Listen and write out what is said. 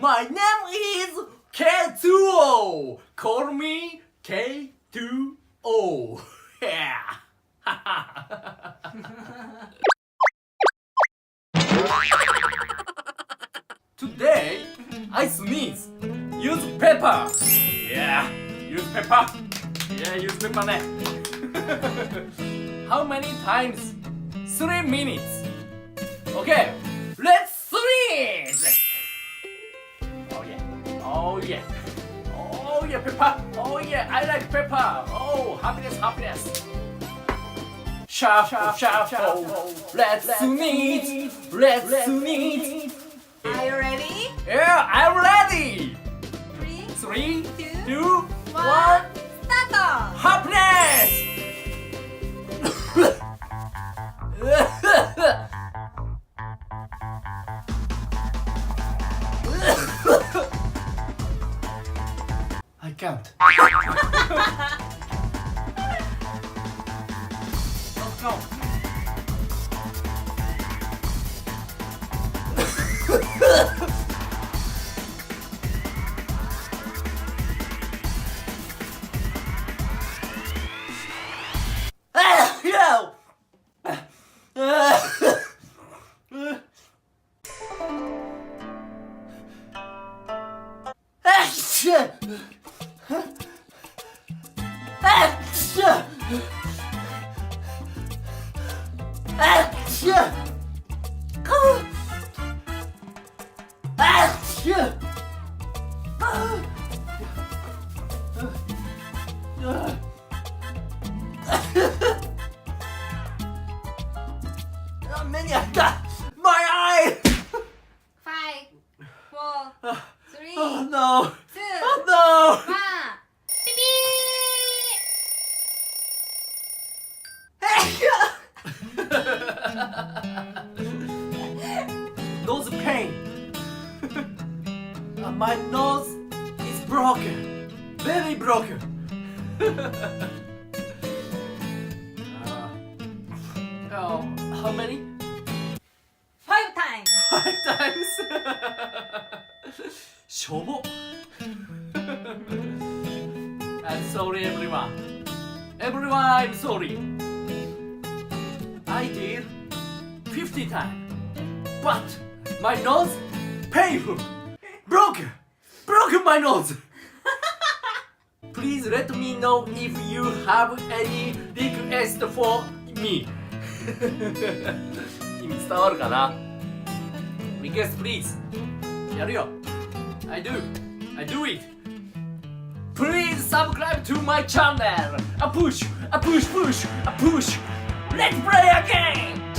My name is K2O. Call me K2O. Yeah. Today, I sneeze. Use pepper. Yeah, use pepper. Yeah, use pepper ね。How many times? 3 minutes. Okay, let's sneeze. Oh yeah. Oh yeah. Oh yeah, pepper. Oh yeah, I like pepper. Oh, happiness, happiness. Shuffle, shuffle. Let's sneeze. Let's sneeze. Are you ready? Yeah, I'm ready. 3, 3, 2, 2, 1. スタート Happiness. I can't. Don't count. No. Many I got my eye. 5、4、3、Oh no. 2、 Oh no. 1ピNose pain. My nose is broken. Very broken. Oh, how many? ー5 times 5 times. しょぼ. I'm sorry everyone. Everyone, I'm sorry. I did 50 times. But my nose painful. Broken. Broken my nose. Please let me know if you have any request for me. 意味伝わるかな Request please. やるよ。I do it. Please subscribe to my channel. A push. Let's play again.